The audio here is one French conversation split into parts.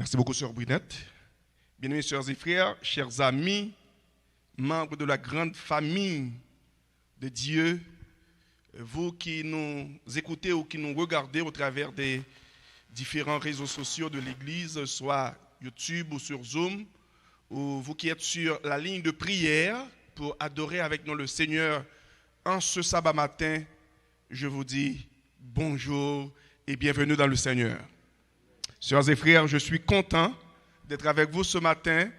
Merci beaucoup, Sœur Brunette. Bien-aimés sœurs et frères, chers amis, membres de la grande famille de Dieu, vous qui nous écoutez ou qui nous regardez au travers des différents réseaux sociaux de l'Église, soit YouTube ou sur Zoom, ou vous qui êtes sur la ligne de prière pour adorer avec nous le Seigneur en ce sabbat matin, je vous dis bonjour et bienvenue dans le Seigneur. Sœurs et frères, je suis content d'être avec vous ce matin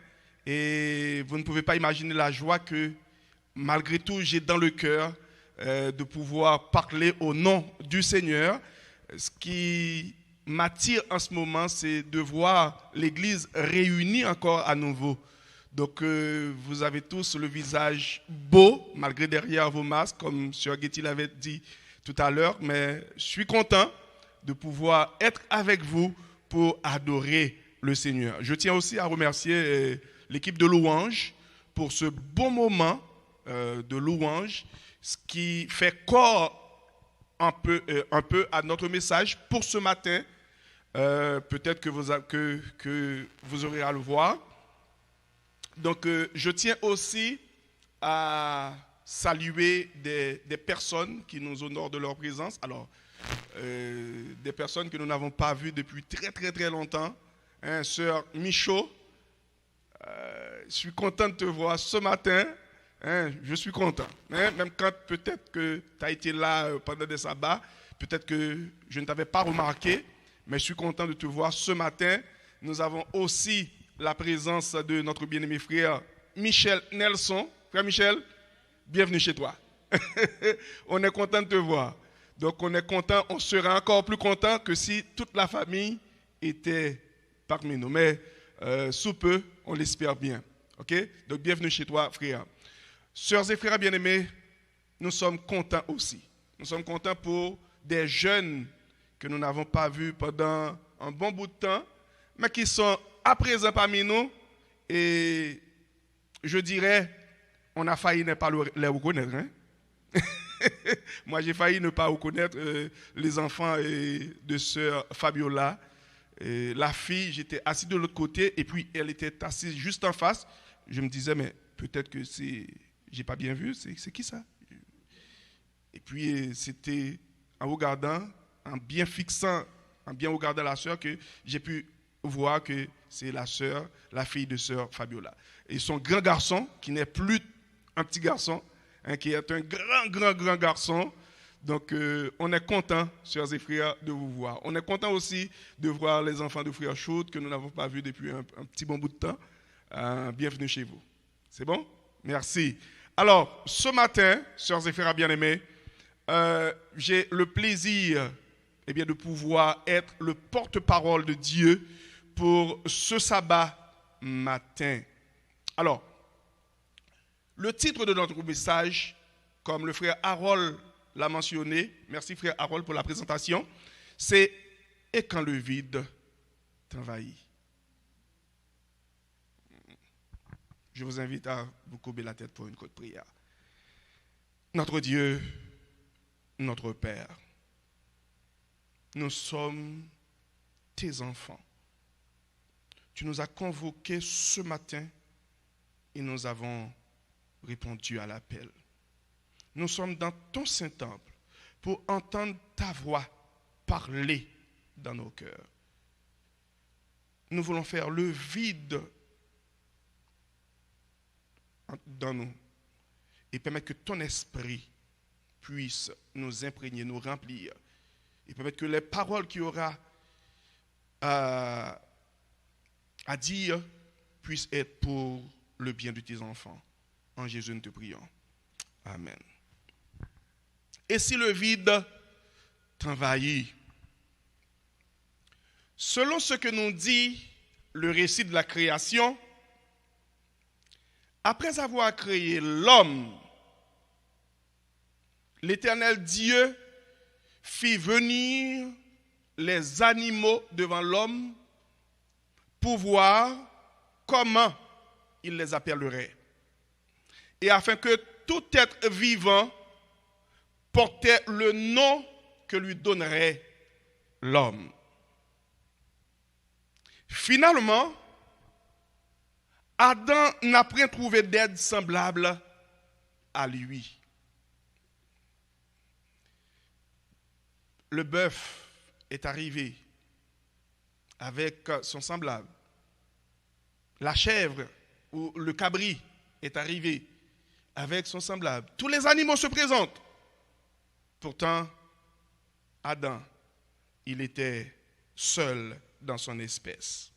et vous ne pouvez pas imaginer la joie que malgré tout j'ai dans le cœur de pouvoir parler au nom du Seigneur. Ce qui m'attire en ce moment, c'est de voir l'Église réunie encore à nouveau. Donc vous avez tous le visage beau, malgré derrière vos masques, comme Sœur Getty l'avait dit tout à l'heure, mais je suis content de pouvoir être avec vous pour adorer le Seigneur. Je tiens aussi à remercier l'équipe de louange pour ce bon moment de louange, ce qui fait corps un peu à notre message pour ce matin. Peut-être que vous aurez à le voir. Donc, je tiens aussi à saluer des personnes qui nous honorent de leur présence. Alors, des personnes que nous n'avons pas vues depuis très très très longtemps. Sœur Michaud, je suis content de te voir ce matin. Je suis content. Même quand peut-être que tu as été là pendant des sabbats, peut-être que je ne t'avais pas remarqué, mais je suis content de te voir ce matin. Nous avons aussi la présence de notre bien-aimé frère Michel Nelson. Frère Michel, bienvenue chez toi. On est content de te voir. Donc on est content, on sera encore plus content que si toute la famille était parmi nous. Mais sous peu, on l'espère bien. Ok? Donc bienvenue chez toi, frère. Sœurs et frères bien-aimés, nous sommes contents aussi. Nous sommes contents pour des jeunes que nous n'avons pas vus pendant un bon bout de temps, mais qui sont à présent parmi nous. Et je dirais, on a failli ne pas les reconnaître. Hein? Moi, j'ai failli ne pas reconnaître les enfants de sœur Fabiola. La fille, j'étais assis de l'autre côté et puis elle était assise juste en face. Je me disais, mais peut-être que j'ai pas bien vu, c'est qui ça? Et puis c'était en regardant, en bien regardant la sœur que j'ai pu voir que c'est la sœur, la fille de sœur Fabiola. Et son grand garçon, qui n'est plus un petit garçon, qui est un grand garçon. Donc, on est content, sœurs et frères, de vous voir. On est content aussi de voir les enfants de frère Chaud que nous n'avons pas vus depuis un petit bon bout de temps. Bienvenue chez vous. C'est bon? Merci. Alors, ce matin, sœurs et frères bien-aimés, j'ai le plaisir de pouvoir être le porte-parole de Dieu pour ce sabbat matin. Alors, le titre de notre message, comme le frère Harold l'a mentionné, merci frère Harold pour la présentation, c'est « Et quand le vide t'envahit ». Je vous invite à vous courber la tête pour une courte prière. Notre Dieu, notre Père, nous sommes tes enfants. Tu nous as convoqués ce matin et nous avons répondu à l'appel. Nous sommes dans ton Saint-Temple pour entendre ta voix parler dans nos cœurs. Nous voulons faire le vide dans nous et permettre que ton esprit puisse nous imprégner, nous remplir et permettre que les paroles qu'il y aura à dire puissent être pour le bien de tes enfants. En Jésus, nous te prions. Amen. Et si le vide t'envahit, selon ce que nous dit le récit de la création, après avoir créé l'homme, l'Éternel Dieu fit venir les animaux devant l'homme pour voir comment il les appellerait. Et afin que tout être vivant portait le nom que lui donnerait l'homme. Finalement, Adam n'a point trouvé d'aide semblable à lui. Le bœuf est arrivé avec son semblable. La chèvre ou le cabri est arrivé avec son semblable. Tous les animaux se présentent. Pourtant, Adam, il était seul dans son espèce.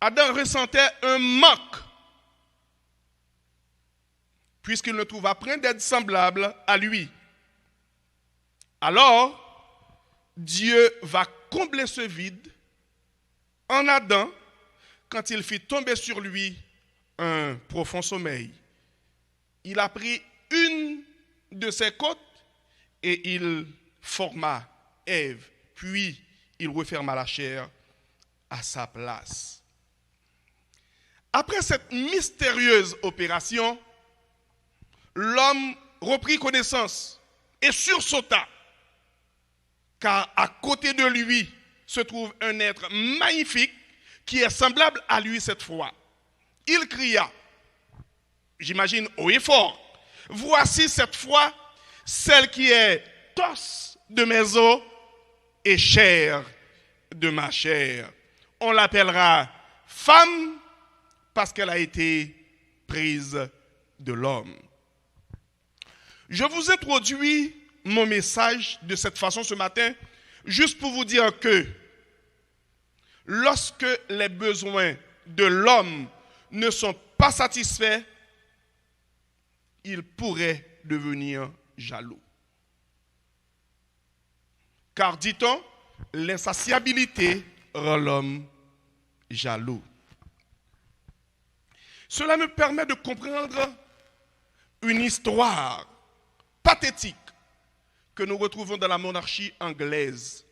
Adam ressentait un manque puisqu'il ne trouva point d'aide semblable à lui. Alors, Dieu va combler ce vide en Adam quand il fit tomber sur lui un profond sommeil. Il a pris une de ses côtes et il forma Ève, puis il referma la chair à sa place. Après cette mystérieuse opération, l'homme reprit connaissance et sursauta, car à côté de lui se trouve un être magnifique qui est semblable à lui cette fois. Il cria, j'imagine haut et fort, « Voici cette fois celle qui est os de mes os et chair de ma chair. On l'appellera femme parce qu'elle a été prise de l'homme. » Je vous introduis mon message de cette façon ce matin, juste pour vous dire que lorsque les besoins de l'homme ne sont pas satisfaits, il pourrait devenir jaloux. Car, dit-on, l'insatiabilité rend l'homme jaloux. Cela me permet de comprendre une histoire pathétique que nous retrouvons dans la monarchie anglaise.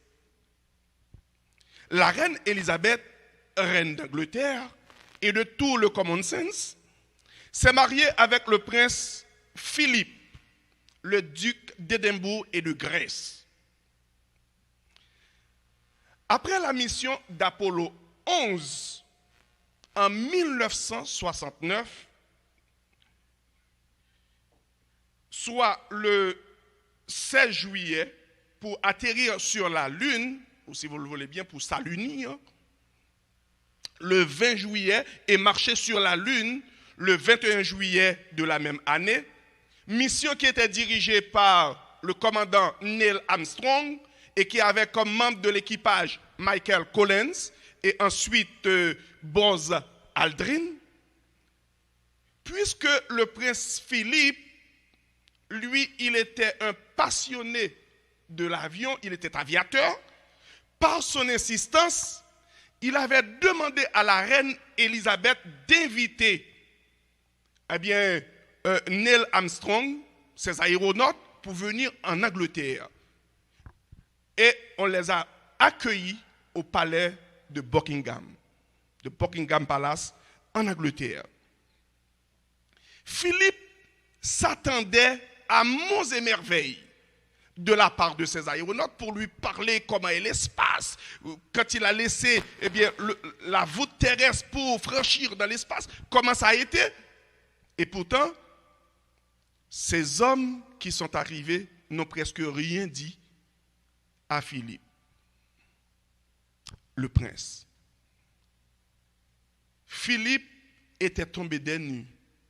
La reine Élisabeth, reine d'Angleterre et de tout le common sense, s'est mariée avec le prince Philippe, le duc d'Édimbourg et de Grèce. Après la mission d'Apollo 11 en 1969, soit le 16 juillet, pour atterrir sur la Lune, ou si vous le voulez bien, pour s'alunir, le 20 juillet, et marcher sur la Lune le 21 juillet de la même année. Mission qui était dirigée par le commandant Neil Armstrong et qui avait comme membre de l'équipage Michael Collins et ensuite Buzz Aldrin. Puisque le prince Philippe, lui, il était un passionné de l'avion, il était aviateur. Par son insistance, il avait demandé à la reine Élisabeth d'inviter Neil Armstrong, ses aéronautes, pour venir en Angleterre. Et on les a accueillis au palais de Buckingham Palace, en Angleterre. Philippe s'attendait à monts et merveilles de la part de ses aéronautes pour lui parler comment est l'espace. Quand il a laissé la voûte terrestre pour franchir dans l'espace, comment ça a été. Et pourtant, ces hommes qui sont arrivés n'ont presque rien dit à Philippe, le prince. Philippe était tombé des nues,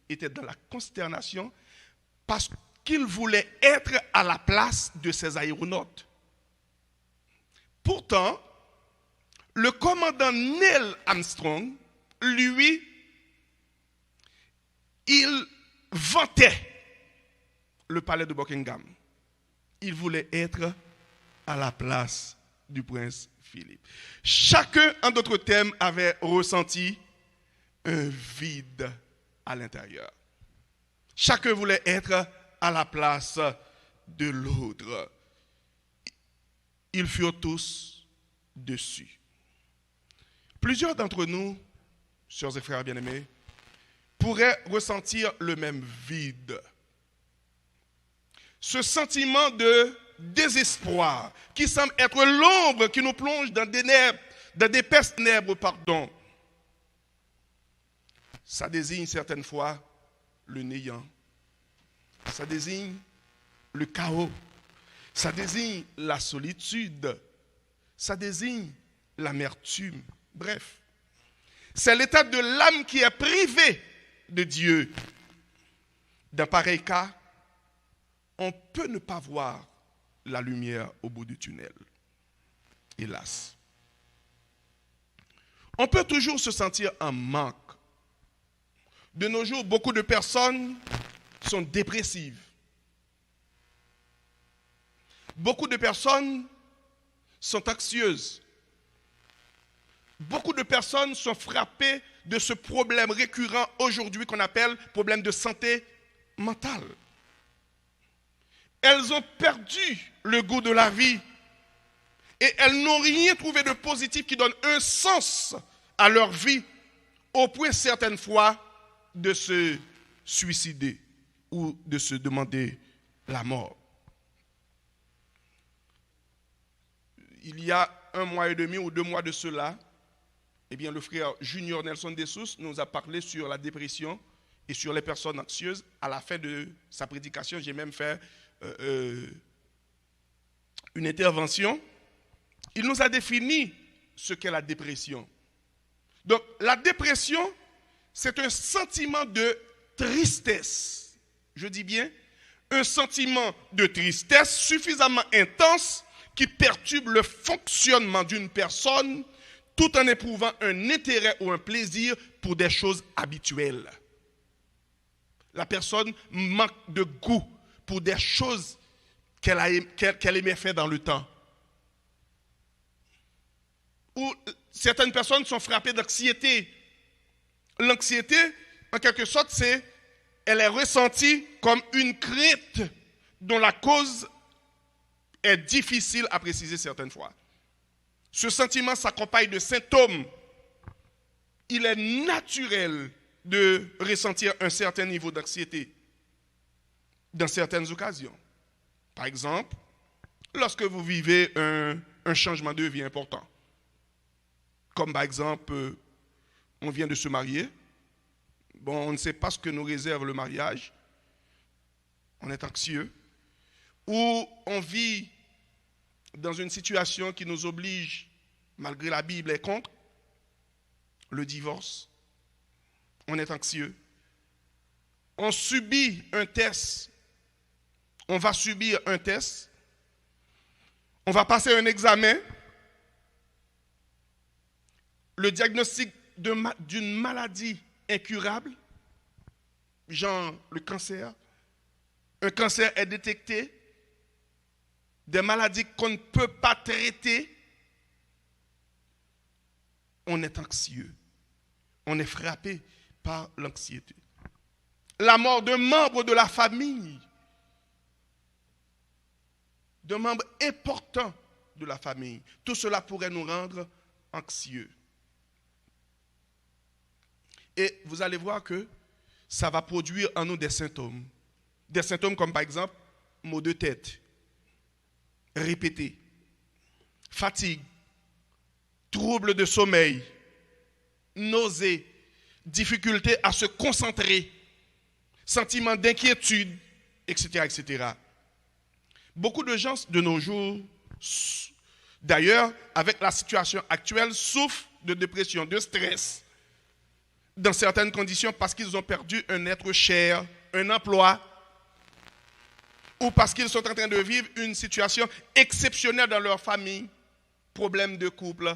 était dans la consternation parce qu'il voulait être à la place de ses aéronautes. Pourtant, le commandant Neil Armstrong, lui, il vantait le palais de Buckingham. Il voulait être à la place du prince Philippe. Chacun, en d'autres termes, avait ressenti un vide à l'intérieur. Chacun voulait être à la place de l'autre. Ils furent tous dessus. Plusieurs d'entre nous, sœurs et frères bien-aimés, pourraient ressentir le même vide. Ce sentiment de désespoir qui semble être l'ombre qui nous plonge dans des dans d'épaisses ténèbres, pardon. Ça désigne certaines fois le néant. Ça désigne le chaos. Ça désigne la solitude. Ça désigne l'amertume. Bref, c'est l'état de l'âme qui est privée de Dieu. Dans pareil cas, on peut ne pas voir la lumière au bout du tunnel. Hélas. On peut toujours se sentir en manque. De nos jours, beaucoup de personnes sont dépressives. Beaucoup de personnes sont anxieuses. Beaucoup de personnes sont frappées de ce problème récurrent aujourd'hui qu'on appelle problème de santé mentale. Elles ont perdu le goût de la vie et elles n'ont rien trouvé de positif qui donne un sens à leur vie, au point certaines fois de se suicider ou de se demander la mort. Il y a 1 mois et demi ou 2 mois de cela, eh bien, le frère Junior Nelson Dessous nous a parlé sur la dépression et sur les personnes anxieuses. À la fin de sa prédication, j'ai même fait une intervention. Il nous a défini ce qu'est la dépression. Donc, la dépression, c'est un sentiment de tristesse. Je dis bien, un sentiment de tristesse suffisamment intense qui perturbe le fonctionnement d'une personne tout en éprouvant un intérêt ou un plaisir pour des choses habituelles. La personne manque de goût pour des choses qu'elle aimait faire dans le temps. Ou certaines personnes sont frappées d'anxiété. L'anxiété, en quelque sorte, elle est ressentie comme une crainte dont la cause est difficile à préciser certaines fois. Ce sentiment s'accompagne de symptômes. Il est naturel de ressentir un certain niveau d'anxiété dans certaines occasions. Par exemple, lorsque vous vivez un changement de vie important. Comme par exemple, on vient de se marier. Bon, on ne sait pas ce que nous réserve le mariage. On est anxieux. Ou on vit dans une situation qui nous oblige, malgré la Bible est contre, le divorce. On est anxieux. On subit un test. On va subir un test. On va passer un examen. Le diagnostic d'une maladie incurable, genre le cancer. Un cancer est détecté. Des maladies qu'on ne peut pas traiter. On est anxieux. On est frappé par l'anxiété. La mort d'un membre de la famille. D'un membre important de la famille. Tout cela pourrait nous rendre anxieux. Et vous allez voir que ça va produire en nous des symptômes. Des symptômes comme par exemple maux de tête répétés, fatigue, troubles de sommeil, nausées, difficulté à se concentrer, sentiment d'inquiétude, etc., etc. Beaucoup de gens de nos jours, d'ailleurs, avec la situation actuelle, souffrent de dépression, de stress, dans certaines conditions parce qu'ils ont perdu un être cher, un emploi, ou parce qu'ils sont en train de vivre une situation exceptionnelle dans leur famille, problème de couple,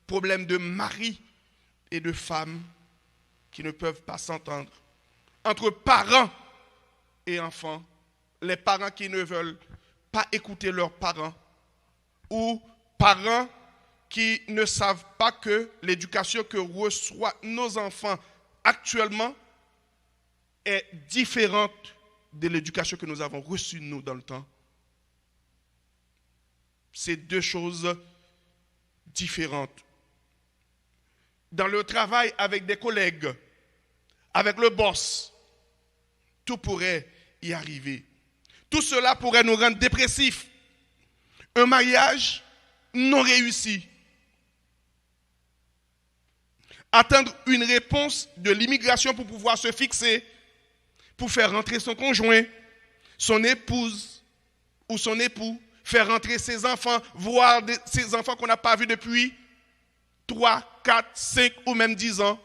problème de mari et de femme qui ne peuvent pas s'entendre. Entre parents et enfants, les parents qui ne veulent pas écouter leurs parents, ou parents qui ne savent pas que l'éducation que reçoivent nos enfants actuellement est différente de l'éducation que nous avons reçue nous dans le temps. C'est deux choses différentes. Dans le travail avec des collègues, avec le boss, tout pourrait y arriver. Tout cela pourrait nous rendre dépressifs. Un mariage non réussi. attendre une réponse de l'immigration pour pouvoir se fixer, pour faire rentrer son conjoint, son épouse ou son époux, faire rentrer ses enfants, voir ses enfants qu'on n'a pas vus depuis 3, 4, 5 ou même 10 ans,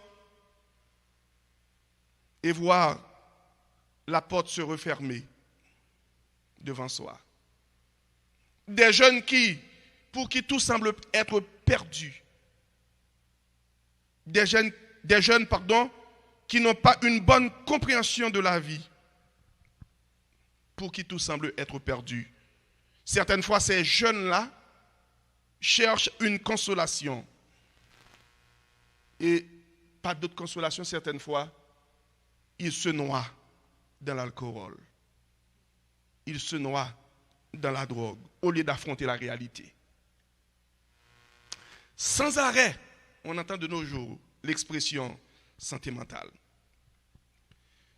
et voir la porte se refermer devant soi. Des jeunes pour qui tout semble être perdu. Des jeunes, qui n'ont pas une bonne compréhension de la vie, pour qui tout semble être perdu. Certaines fois, ces jeunes-là cherchent une consolation. Et pas d'autre consolation, certaines fois, ils se noient dans l'alcool. Ils se noient dans la drogue, au lieu d'affronter la réalité. Sans arrêt, on entend de nos jours l'expression santé mentale.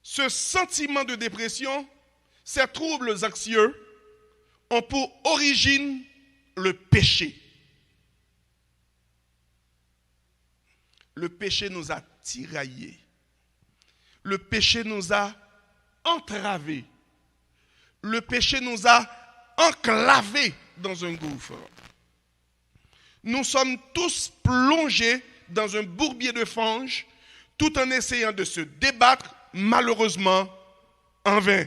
Ce sentiment de dépression, ces troubles anxieux ont pour origine le péché. Le péché nous a tiraillés. Le péché nous a entravés. Le péché nous a enclavés dans un gouffre. Nous sommes tous plongés dans un bourbier de fange, tout en essayant de se débattre, malheureusement, en vain.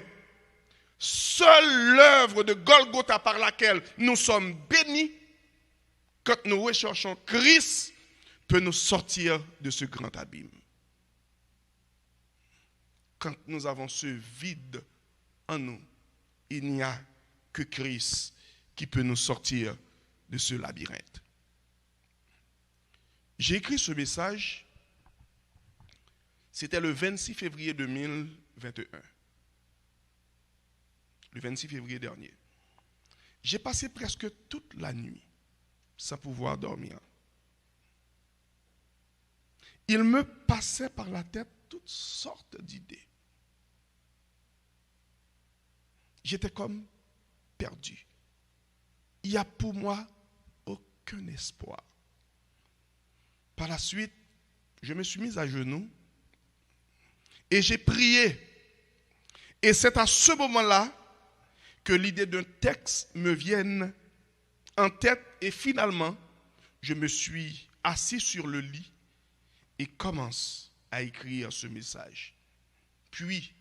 Seule l'œuvre de Golgotha par laquelle nous sommes bénis, quand nous recherchons Christ, peut nous sortir de ce grand abîme. Quand nous avons ce vide en nous, il n'y a que Christ qui peut nous sortir de ce labyrinthe. J'ai écrit ce message, c'était le 26 février 2021. Le 26 février dernier. J'ai passé presque toute la nuit sans pouvoir dormir. Il me passait par la tête toutes sortes d'idées. J'étais comme perdu. Il n'y a pour moi aucun espoir. Par la suite, je me suis mis à genoux et j'ai prié. Et c'est à ce moment-là que l'idée d'un texte me vienne en tête et finalement, je me suis assis sur le lit et commence à écrire ce message. Puis,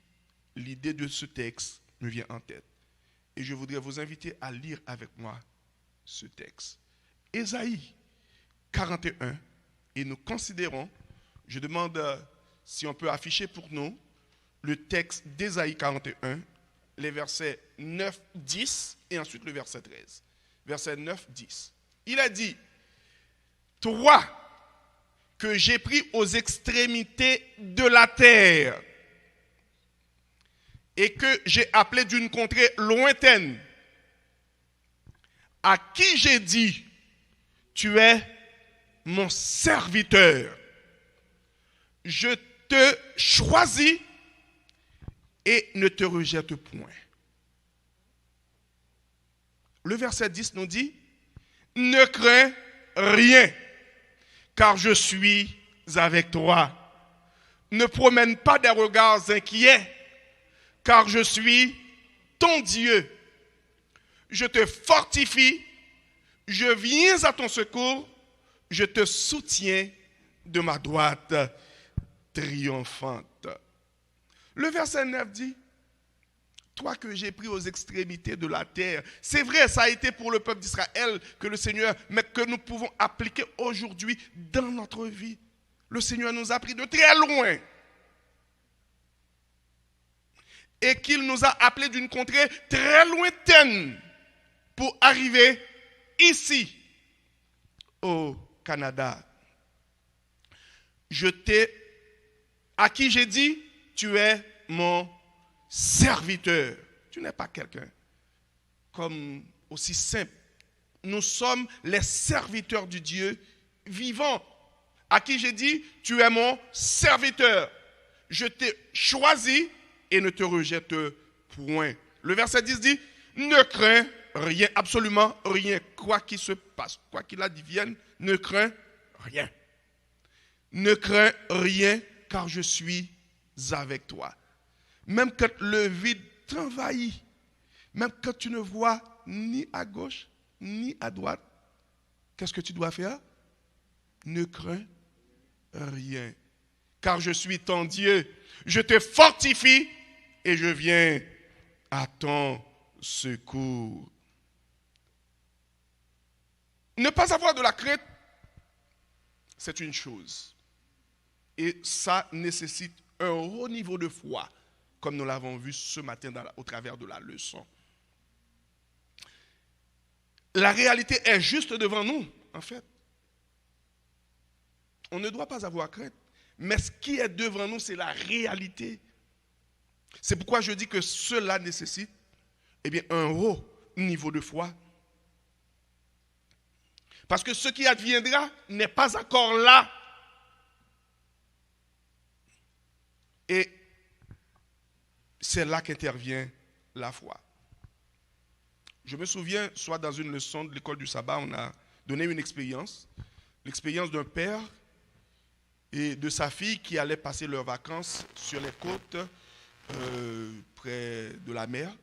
l'idée de ce texte me vient en tête. Et je voudrais vous inviter à lire avec moi ce texte. Ésaïe 41. Et nous considérons, je demande si on peut afficher pour nous le texte d'Ésaïe 41, les versets 9, 10 et ensuite le verset 13. Verset 9, 10. Il a dit, toi que j'ai pris aux extrémités de la terre et que j'ai appelé d'une contrée lointaine, à qui j'ai dit, tu es mon serviteur. Je te choisis et ne te rejette point. Le verset 10 nous dit, ne crains rien, car je suis avec toi. Ne promène pas des regards inquiets, car je suis ton Dieu. Je te fortifie, je viens à ton secours, je te soutiens de ma droite triomphante. Le verset 9 dit, toi que j'ai pris aux extrémités de la terre. C'est vrai, ça a été pour le peuple d'Israël que le Seigneur, mais que nous pouvons appliquer aujourd'hui dans notre vie. Le Seigneur nous a pris de très loin. Et qu'il nous a appelés d'une contrée très lointaine pour arriver ici, au Canada. À qui j'ai dit, tu es mon serviteur. Tu n'es pas quelqu'un comme aussi simple. Nous sommes les serviteurs du Dieu vivant. À qui j'ai dit, tu es mon serviteur. Je t'ai choisi et ne te rejette point. Le verset 10 dit, ne crains rien, absolument rien. Quoi qu'il se passe, quoi qu'il advienne, ne crains rien. Ne crains rien, car je suis avec toi. Même quand le vide t'envahit, même quand tu ne vois ni à gauche, ni à droite, qu'est-ce que tu dois faire? Ne crains rien, car je suis ton Dieu. Je te fortifie et je viens à ton secours. Ne pas avoir de la crainte, c'est une chose. Et ça nécessite un haut niveau de foi, comme nous l'avons vu ce matin au travers de la leçon. La réalité est juste devant nous, en fait. On ne doit pas avoir crainte. Mais ce qui est devant nous, c'est la réalité. C'est pourquoi je dis que cela nécessite un haut niveau de foi. Parce que ce qui adviendra n'est pas encore là. Et c'est là qu'intervient la foi. Je me souviens, soit dans une leçon de l'école du sabbat, on a donné une expérience. L'expérience d'un père et de sa fille qui allaient passer leurs vacances sur les côtes près de la mer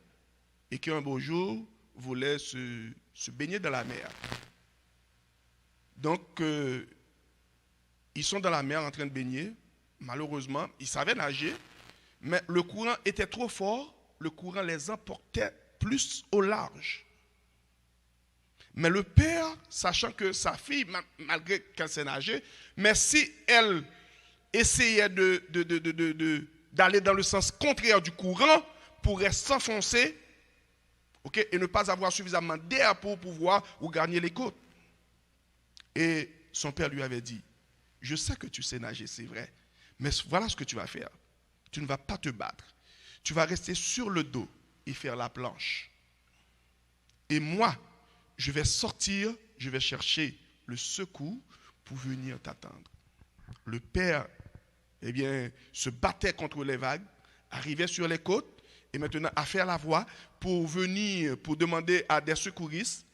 et qui un beau jour voulaient se baigner dans la mer. Donc, ils sont dans la mer en train de baigner. Malheureusement, ils savaient nager, mais le courant était trop fort. Le courant les emportait plus au large. Mais le père, sachant que sa fille, malgré qu'elle sait nager, mais si elle essayait d'aller dans le sens contraire du courant, pourrait s'enfoncer, et ne pas avoir suffisamment d'air pour pouvoir regagner les côtes. Et son père lui avait dit, je sais que tu sais nager, c'est vrai, mais voilà ce que tu vas faire. Tu ne vas pas te battre. Tu vas rester sur le dos et faire la planche. Et moi, je vais sortir, je vais chercher le secours pour venir t'attendre. Le père, se battait contre les vagues, arrivait sur les côtes et maintenant a fait la voie pour venir, pour demander à des secouristes,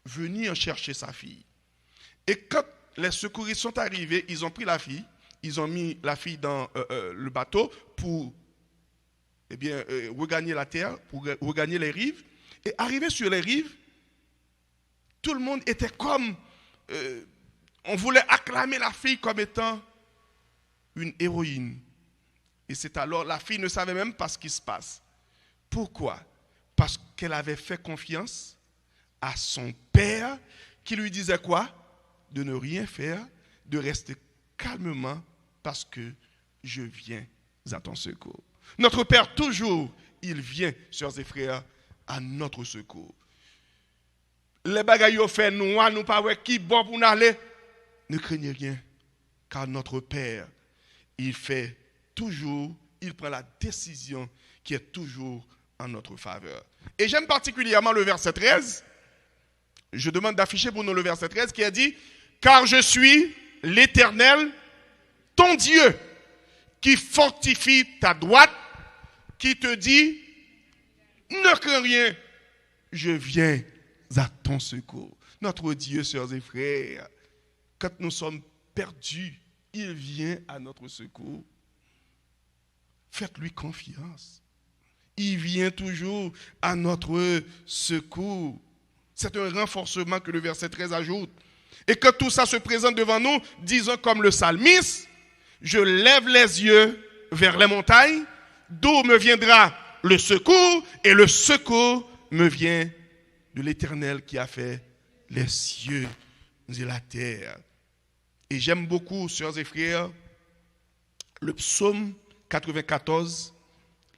venir chercher sa fille. Et quand les secouristes sont arrivés, ils ont pris la fille, ils ont mis la fille dans le bateau pour regagner la terre, pour regagner les rives. Et arrivé sur les rives, tout le monde était comme... on voulait acclamer la fille comme étant une héroïne. Et c'est alors, la fille ne savait même pas ce qui se passe. Pourquoi? Parce qu'elle avait fait confiance à son père qui lui disait quoi? De ne rien faire, de rester calmement parce que je viens à ton secours. Notre Père, toujours, il vient, sœurs et frères, à notre secours. Les bagailles ont fait noir, nous pas qui bon pour nous aller. Ne craignez rien, car notre Père, il fait toujours, il prend la décision qui est toujours en notre faveur. Et j'aime particulièrement le verset 13. Je demande d'afficher pour nous le verset 13 qui a dit, car je suis l'Éternel, ton Dieu, qui fortifie ta droite, qui te dit, ne crains rien, je viens à ton secours. Notre Dieu, sœurs et frères, quand nous sommes perdus, il vient à notre secours. Faites-lui confiance. Il vient toujours à notre secours. C'est un renforcement que le verset 13 ajoute. Et que tout ça se présente devant nous, disons comme le psalmiste, je lève les yeux vers les montagnes, d'où me viendra le secours, et le secours me vient de l'Éternel qui a fait les cieux et la terre. Et j'aime beaucoup, sœurs et frères, le psaume 94,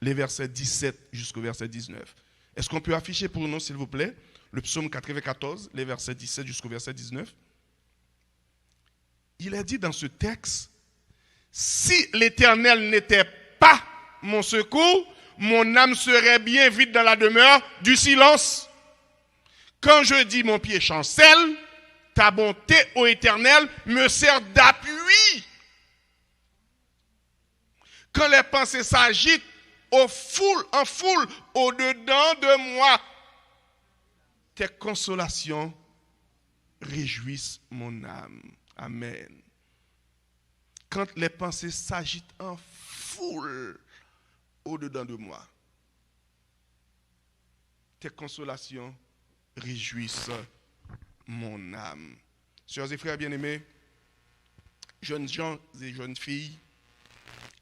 les versets 17 jusqu'au verset 19. Est-ce qu'on peut afficher pour nous, s'il vous plaît, le psaume 94, les versets 17 jusqu'au verset 19? Il est dit dans ce texte, si l'Éternel n'était pas mon secours, mon âme serait bien vite dans la demeure du silence. Quand je dis mon pied chancelle, ta bonté, ô Éternel, me sert d'appui. Quand les pensées s'agitent en foule, au-dedans de moi, tes consolations réjouissent mon âme. Amen. quand les pensées s'agitent en foule au-dedans de moi, tes consolations réjouissent mon âme. Sœurs et frères bien-aimés, jeunes gens et jeunes filles,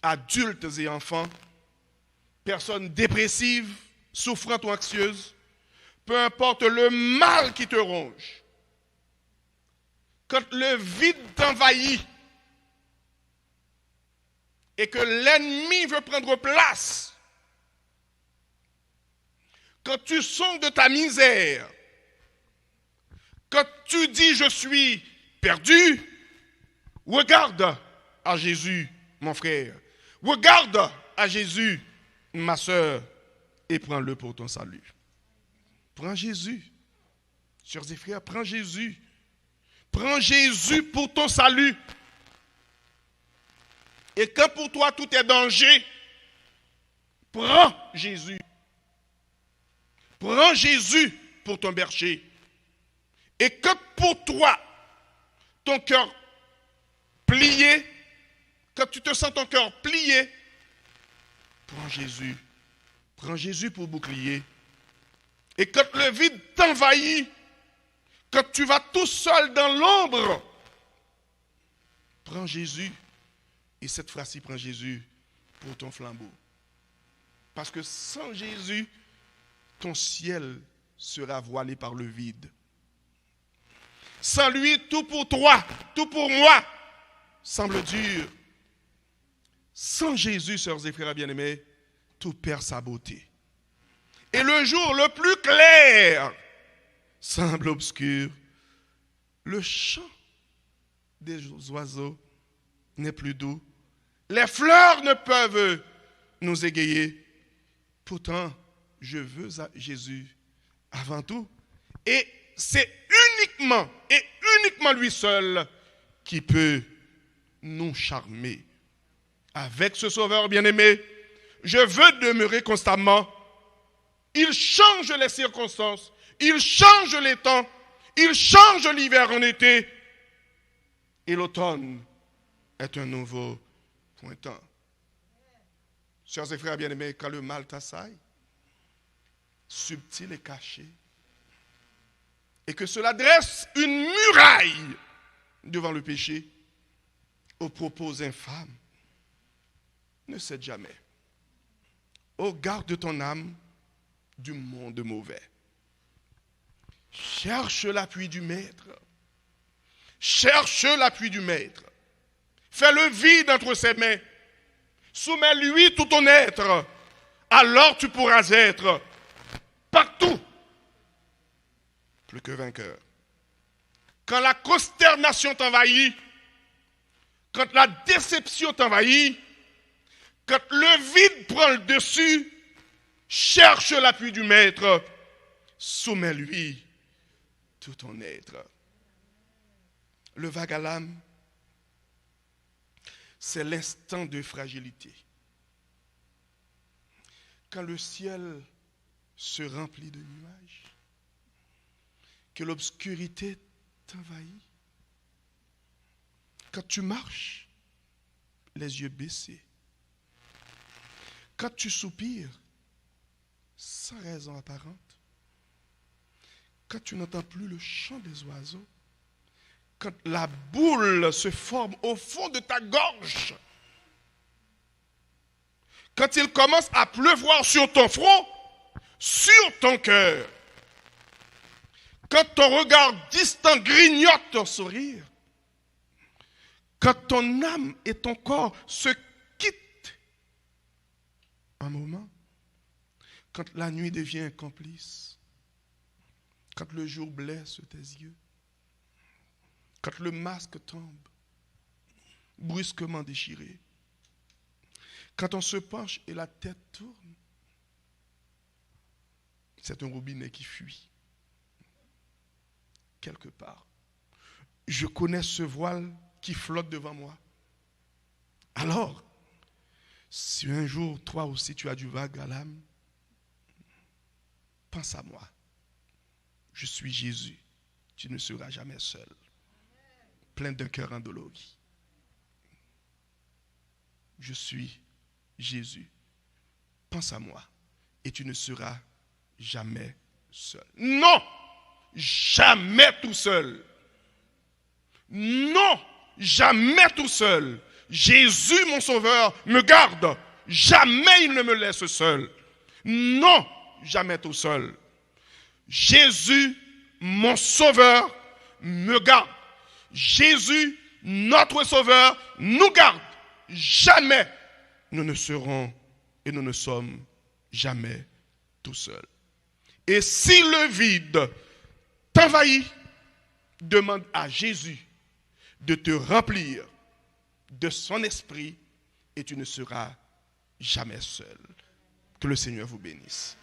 adultes et enfants, personnes dépressives, souffrantes ou anxieuses, peu importe le mal qui te ronge, quand le vide t'envahit et que l'ennemi veut prendre place, quand tu songes de ta misère, quand tu dis je suis perdu, regarde à Jésus, mon frère. Regarde à Jésus, ma soeur, et prends-le pour ton salut. Prends Jésus. Sœurs et frères, prends Jésus. Prends Jésus pour ton salut. Et quand pour toi tout est danger, prends Jésus. Prends Jésus pour ton berger. Et quand pour toi, ton cœur plié, quand tu te sens ton cœur plié, prends Jésus. Prends Jésus pour bouclier. Et quand le vide t'envahit, quand tu vas tout seul dans l'ombre, prends Jésus. Et cette fois-ci, prends Jésus pour ton flambeau. Parce que sans Jésus, ton ciel sera voilé par le vide. Sans lui, tout pour toi, tout pour moi, semble dur. Sans Jésus, sœurs et frères bien-aimés, tout perd sa beauté. Et le jour le plus clair semble obscur. Le chant des oiseaux n'est plus doux. Les fleurs ne peuvent nous égayer. Pourtant, je veux Jésus avant tout. Et c'est uniquement lui seul qui peut nous charmer. Avec ce Sauveur bien-aimé, je veux demeurer constamment. Il change les circonstances, il change les temps, il change l'hiver en été. Et l'automne est un nouveau printemps. Sœurs et frères bien-aimés, quand le mal t'assaille, subtil et caché, et que cela dresse une muraille devant le péché, aux propos infâmes, ne cède jamais. Ô garde ton âme du monde mauvais. Cherche l'appui du Maître. Cherche l'appui du Maître. Fais le vide entre ses mains. Soumets-lui tout ton être. Alors tu pourras être partout plus que vainqueur. Quand la consternation t'envahit, quand la déception t'envahit, quand le vide prend le dessus, cherche l'appui du Maître, soumets-lui tout ton être. Le vague à l'âme, c'est l'instant de fragilité. Quand le ciel se remplit de nuages, que l'obscurité t'envahit, quand tu marches, les yeux baissés, quand tu soupires, sans raison apparente, quand tu n'entends plus le chant des oiseaux, quand la boule se forme au fond de ta gorge, quand il commence à pleuvoir sur ton front, sur ton cœur, quand ton regard distant grignote ton sourire, quand ton âme et ton corps se quittent un moment, quand la nuit devient complice, quand le jour blesse tes yeux, quand le masque tombe, brusquement déchiré, quand on se penche et la tête tourne, c'est un robinet qui fuit quelque part. Je connais ce voile qui flotte devant moi. Alors, si un jour, toi aussi, tu as du vague à l'âme, pense à moi. Je suis Jésus. Tu ne seras jamais seul. Plein d'un cœur endolori. je suis Jésus. Pense à moi et tu ne seras jamais seul. Non, jamais tout seul. Non, jamais tout seul. Jésus, mon sauveur, me garde. Jamais il ne me laisse seul. Non, jamais tout seul. Jésus, mon sauveur, me garde. Jésus, notre sauveur, nous garde. Jamais nous ne serons et nous ne sommes jamais tout seuls. Et si le vide t'envahit, demande à Jésus de te remplir de son esprit et tu ne seras jamais seul. Que le Seigneur vous bénisse.